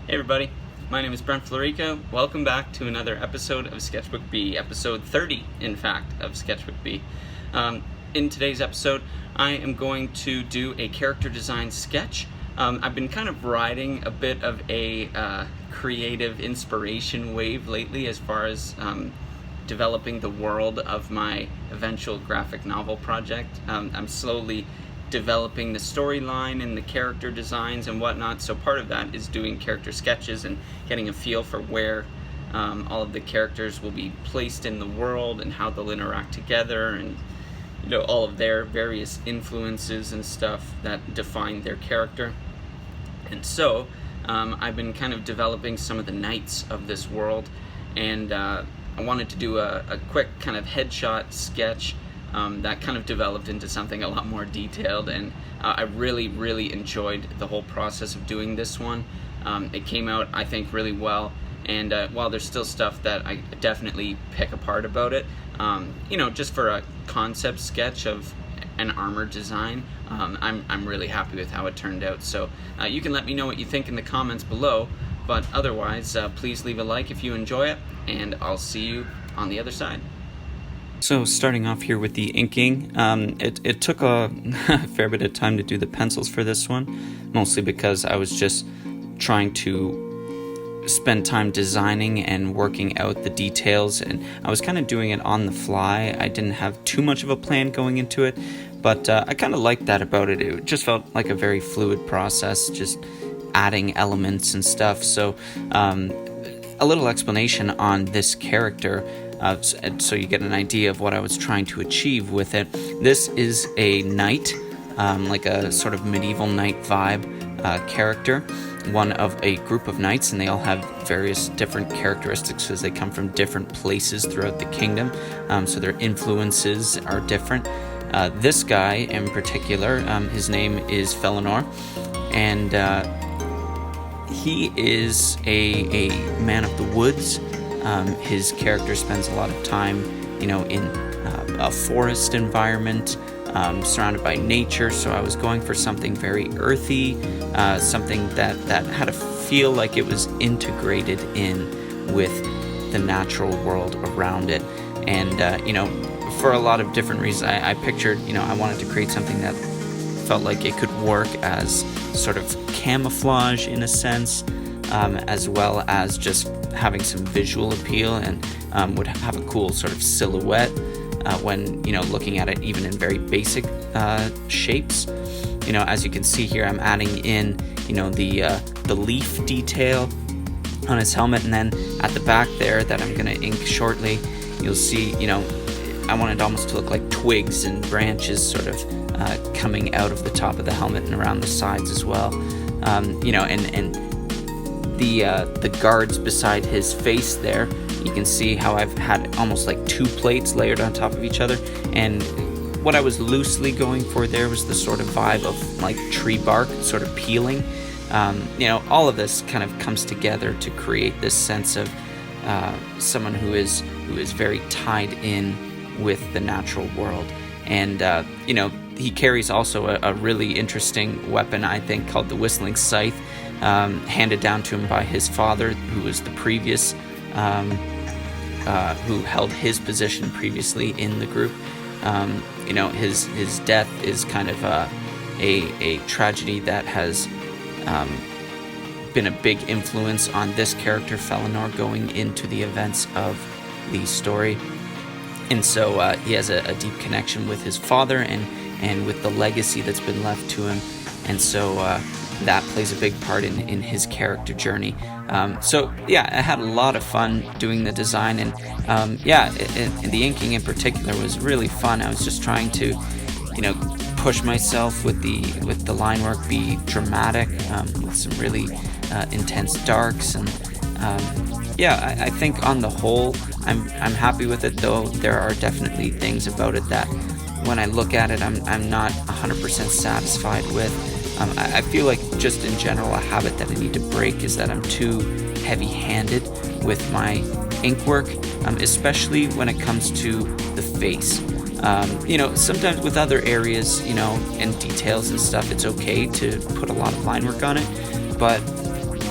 Hey everybody, my name is Brent Florico. Welcome back to another episode of Sketchbook B, episode 30, in fact, of Sketchbook B. In today's episode, I am going to do a character design sketch. I've been kind of riding a bit of a creative inspiration wave lately as far as developing the world of my eventual graphic novel project. I'm slowly developing the storyline and the character designs and whatnot, so part of that is doing character sketches and getting a feel for where all of the characters will be placed in the world and how they'll interact together, and all of their various influences and stuff that define their character. And so I've been kind of developing some of the knights of this world, and I wanted to do a quick kind of headshot sketch that kind of developed into something a lot more detailed, and I really enjoyed the whole process of doing this one. It came out, I think, really well, and while there's still stuff that I definitely pick apart about it, just for a concept sketch of an armor design, I'm really happy with how it turned out. So you can let me know what you think in the comments below, but otherwise please leave a like if you enjoy it, and I'll see you on the other side. So starting off here with the inking, it took a fair bit of time to do the pencils for this one, mostly because I was just trying to spend time designing and working out the details, and I was kind of doing it on the fly. I didn't have too much of a plan going into it, but I kind of liked that about it. It just felt like a very fluid process, just adding elements and stuff. So a little explanation on this character, so you get an idea of what I was trying to achieve with it. This is a knight, like a sort of medieval knight vibe character, one of a group of knights, and they all have various different characteristics as they come from different places throughout the kingdom, so their influences are different. This guy in particular, his name is Felinor, and he is a man of the woods. His character spends a lot of time, in a forest environment, surrounded by nature. So I was going for something very earthy, something that had a feel like it was integrated in with the natural world around it. And for a lot of different reasons, I pictured, I wanted to create something that felt like it could work as sort of camouflage in a sense, as well as just having some visual appeal, and would have a cool sort of silhouette when looking at it even in very basic shapes. As you can see here, I'm adding in the leaf detail on his helmet, and then at the back there that I'm going to ink shortly, you'll see I want it almost to look like twigs and branches sort of coming out of the top of the helmet and around the sides as well. And the guards beside his face there, you can see how I've had almost like two plates layered on top of each other, and what I was loosely going for there was the sort of vibe of like tree bark sort of peeling. All of this kind of comes together to create this sense of someone who is very tied in with the natural world. And he carries also a really interesting weapon, I think, called the whistling scythe, handed down to him by his father, who was the previous who held his position previously in the group. His death is kind of a tragedy that has been a big influence on this character Felinor going into the events of the story. And so he has a deep connection with his father and with the legacy that's been left to him. And so that plays a big part in his character journey. I had a lot of fun doing the design, and the inking in particular was really fun. I was just trying to, push myself with the line work, be dramatic, with some really intense darks, and I think on the whole I'm happy with it, though there are definitely things about it that when I look at it I'm not 100% satisfied with. I feel like just in general a habit that I need to break is that I'm too heavy-handed with my ink work, especially when it comes to the face. Sometimes with other areas, and details and stuff, it's okay to put a lot of line work on it, but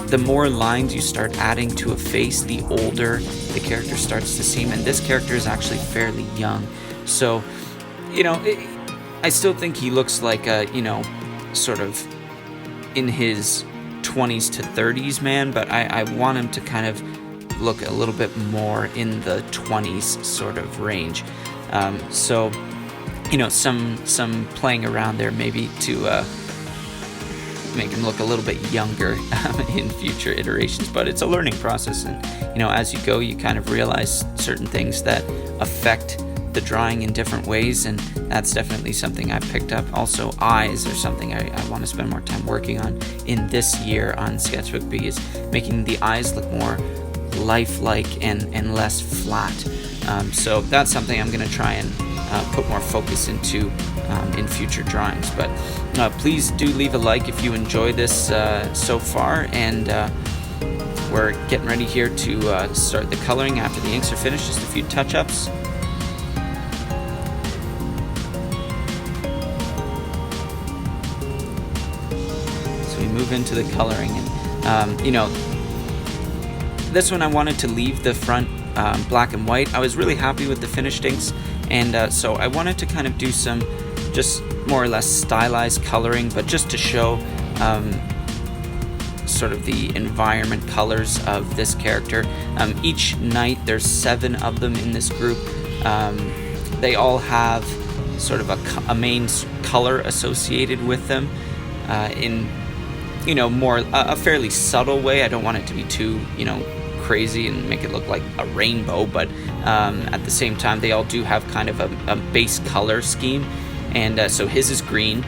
the more lines you start adding to a face, the older the character starts to seem. And this character is actually fairly young. So, I still think he looks like a, sort of in his 20s to 30s man, but I want him to kind of look a little bit more in the 20s sort of range. So, some playing around there maybe to make him look a little bit younger in future iterations, but it's a learning process, and as you go, you kind of realize certain things that affect the drawing in different ways, and that's definitely something I've picked up. Also, eyes are something I want to spend more time working on in this year on Sketchbook B, is making the eyes look more lifelike and less flat. So that's something I'm going to try and put more focus into in future drawings. But please do leave a like if you enjoy this so far, and we're getting ready here to start the coloring after the inks are finished. Just a few touch-ups. So we move into the coloring, and this one I wanted to leave the front black and white. I was really happy with the finished inks, and so I wanted to kind of do some just more or less stylized coloring, but just to show sort of the environment colors of this character. Each knight, there's 7 of them in this group. They all have sort of a main color associated with them in more a fairly subtle way. I don't want it to be too crazy and make it look like a rainbow, but at the same time they all do have kind of a base color scheme, and so his is green,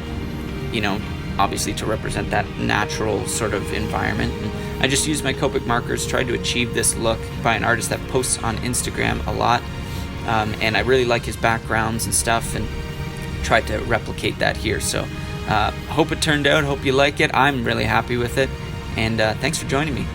obviously to represent that natural sort of environment. And I just used my Copic markers, tried to achieve this look by an artist that posts on Instagram a lot, and I really like his backgrounds and stuff, and tried to replicate that here. So hope it turned out, hope you like it. I'm really happy with it, and thanks for joining me.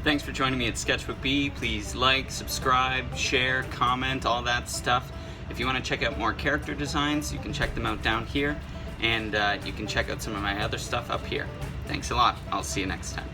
Thanks for joining me at Sketchbook B. Please like, subscribe, share, comment, all that stuff. If you want to check out more character designs, you can check them out down here, and you can check out some of my other stuff up here. Thanks a lot. I'll see you next time.